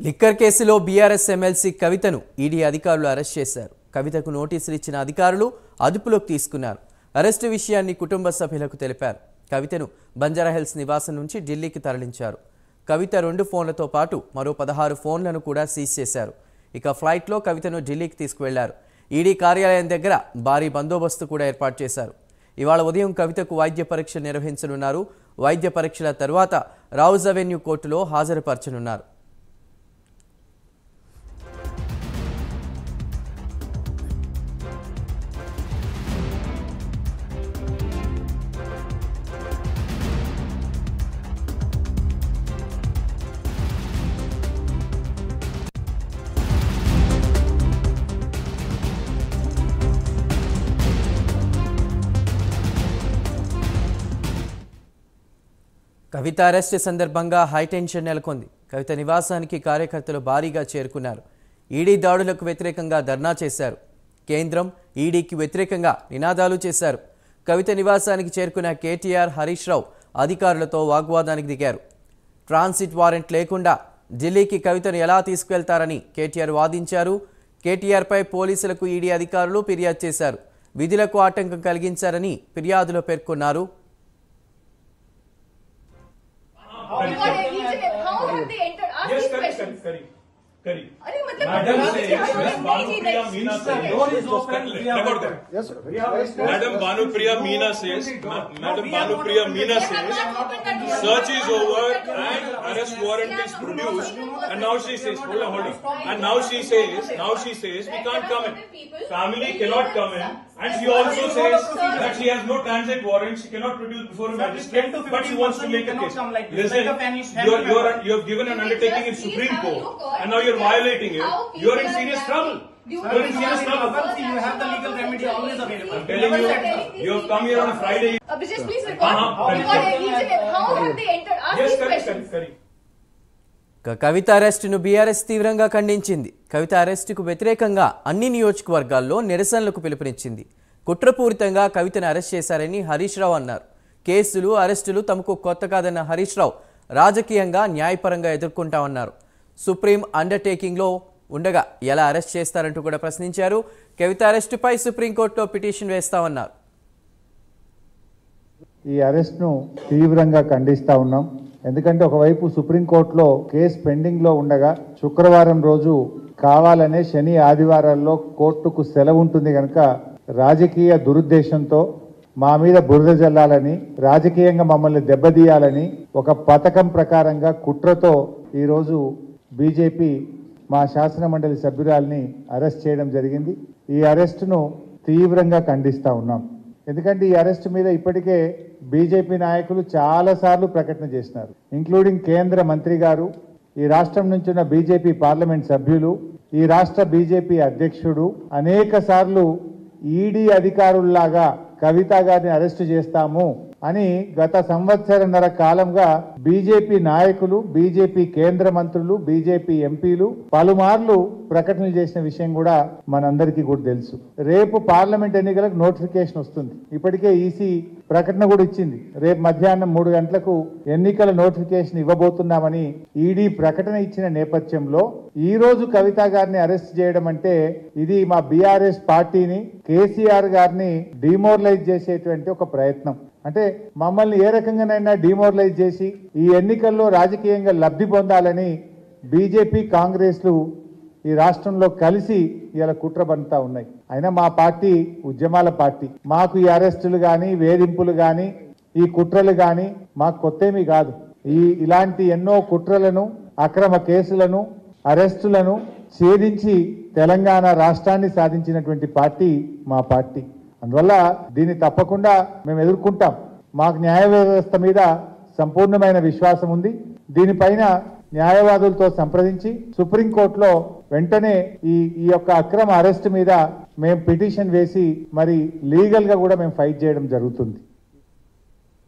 Liquor కేసులో BRS MLC కవితను ED అధికారులు అరెస్ట్ చేశారు. కవితకు నోటీసులు ఇచ్చిన అధికారులు అదుపులోకి తీసుకున్నారు. అరెస్టు విషయాన్ని కుటుంబ సభ్యులకు తెలిపారు. కవితను బంజారాహిల్స్ నివాసం నుంచి ఢిల్లీకి తరలించారు. కవిత 2 ఫోన్లతో పాటు మరో 16 ఫోన్లను కూడా సీజ్ చేశారు. ఇక ఫ్లైట్లో కవితను ఢిల్లీకి తీసుకువెళ్లారు. ఈడీ కార్యాలయం దగ్గర భారీ బందోబస్తు కూడా ఏర్పాటు చేశారు. ఇవాళ ఉదయం కవితకు వైద్య పరీక్షలు నిర్వహించనున్నారు. వైద్య పరీక్షల తర్వాత రౌజ్ అవెన్యూ కోర్టులో హాజరుపరచనున్నారు. కవిత అరెస్ట్ సందర్భంగా హైటెన్షన్ నెలకొంది. కవిత నివాసానికి కార్యకర్తలు భారీగా చేరుకున్నారు. ఈడీ దాడులకు వ్యతిరేకంగా ధర్నా చేశారు. కేంద్రం ఈడీకి వ్యతిరేకంగా నినాదాలు చేశారు. కవిత నివాసానికి చేరుకున్న కేటీఆర్, హరీష్ రావు అధికారులతో వాగ్వాదానికి దిగారు. ట్రాన్సిట్ వారెంట్ లేకుండా ఢిల్లీకి కవితను ఎలా తీసుకువెళ్తారని కేటీఆర్ వాదించారు. కేటీఆర్పై పోలీసులకు ఈడీ అధికారులు ఫిర్యాదు చేశారు. విధులకు ఆటంకం కలిగించారని ఫిర్యాదులో పేర్కొన్నారు. Madam Bhanupriya Meena says, search is over and arrest warrant is produced, and now she says, hold on, and now she says we can't come in. Family cannot come in, and she also says that she has no transit warrant, she cannot produce before a magistrate, but she wants to make a case. Listen, you have given an undertaking in Supreme Court, and now you're violating it. You're in serious trouble. You're in serious trouble. You have the legal remedy always available. I'm telling you, you have come here on a Friday. Just please record. How have they entered? Yes, correct. కవిత అరెస్టును BRS తీవ్రంగా ఖండించింది. కవిత అరెస్టుకు వ్యతిరేకంగా అన్ని నియోజకవర్గాల్లో నిరసనలకు పిలుపునిచ్చింది. కుట్రపూరితంగా కవితను అరెస్ట్ చేశారని హరీష్ రావు అన్నారు. కేసులు, అరెస్టులు తమకు కొత్త కాదన్న హరీష్ రావు రాజకీయంగా న్యాయపరంగా ఎదుర్కొంటామన్నారు. సుప్రీం అండర్టేకింగ్లో ఉండగా ఎలా అరెస్ట్ చేస్తారంటూ కూడా ప్రశ్నించారు. కవిత అరెస్టుపై సుప్రీంకోర్టులో పిటిషన్ వేస్తామన్నారు. ఈ అరెస్ట్ను తీవ్రంగా ఖండిస్తా ఉన్నాం. ఎందుకంటే ఒకవైపు సుప్రీంకోర్టులో కేసు పెండింగ్లో ఉండగా శుక్రవారం రోజు కావాలనే శని ఆదివారాల్లో కోర్టుకు సెలవు ఉంటుంది కనుక రాజకీయ దురుద్దేశంతో మా మీద బురద జల్లాలని, రాజకీయంగా మమ్మల్ని దెబ్బతీయాలని ఒక పథకం ప్రకారంగా కుట్రతో ఈరోజు బీజేపీ మా శాసన మండలి సభ్యురాల్ని అరెస్ట్ చేయడం జరిగింది. ఈ అరెస్టును తీవ్రంగా ఖండిస్తా ఉన్నాం. ఎందుకంటే ఈ అరెస్టు మీద ఇప్పటికే బీజేపీ నాయకులు చాలాసార్లు ప్రకటన చేసినారు, ఇంక్లూడింగ్ కేంద్ర మంత్రి గారు, ఈ రాష్ట్రం నుంచి ఉన్న బీజేపీ పార్లమెంట్ సభ్యులు, ఈ రాష్ట్ర బీజేపీ అధ్యక్షుడు అనేక సార్లు ఈడీ అధికారుల్లాగా కవిత గారిని అరెస్టు చేస్తాము అని గత సంవత్సరన్నర కాలంగా బీజేపీ నాయకులు, బీజేపీ కేంద్ర మంత్రులు, బీజేపీ ఎంపీలు పలుమార్లు ప్రకటనలు చేసిన విషయం కూడా మనందరికీ కూడా తెలుసు. రేపు పార్లమెంట్ ఎన్నికలకు నోటిఫికేషన్ వస్తుంది. ఇప్పటికే ఈసీ ప్రకటన కూడా ఇచ్చింది. రేపు మధ్యాహ్నం 3 గంటలకు ఎన్నికల నోటిఫికేషన్ ఇవ్వబోతున్నామని ఈడీ ప్రకటన ఇచ్చిన నేపథ్యంలో ఈ రోజు కవిత గారిని అరెస్ట్ చేయడం అంటే ఇది మా బీఆర్ఎస్ పార్టీని, కేసీఆర్ గారిని డిమోరలైజ్ చేసేటువంటి ఒక ప్రయత్నం. అంటే మమ్మల్ని ఏ రకంగానైనా డిమోరలైజ్ చేసి ఈ ఎన్నికల్లో రాజకీయంగా లబ్ధి పొందాలని బీజేపీ, కాంగ్రెస్లు ఈ రాష్ట్రంలో కలిసి ఇలా కుట్ర పన్నుతా ఉన్నాయి. అయినా మా పార్టీ ఉద్యమాల పార్టీ. మాకు ఈ అరెస్టులు కానీ, వేధింపులు కానీ, ఈ కుట్రలు కానీ మాకు కొత్తేమీ కాదు. ఇలాంటి ఎన్నో కుట్రలను, అక్రమ కేసులను, అరెస్టులను ఛేదించి తెలంగాణ రాష్ట్రాన్ని సాధించినటువంటి పార్టీ మా పార్టీ. అందువల్ల దీన్ని తప్పకుండా మేము ఎదుర్కొంటాం. మాకు న్యాయ వ్యవస్థ మీద సంపూర్ణమైన విశ్వాసం ఉంది. దీనిపైన న్యాయవాదులతో సంప్రదించి సుప్రీంకోర్టులో వెంటనే ఈ యొక్క అక్రమ అరెస్ట్ మీద మేము పిటిషన్ వేసి మరి లీగల్ గా కూడా మేము ఫైట్ చేయడం జరుగుతుంది.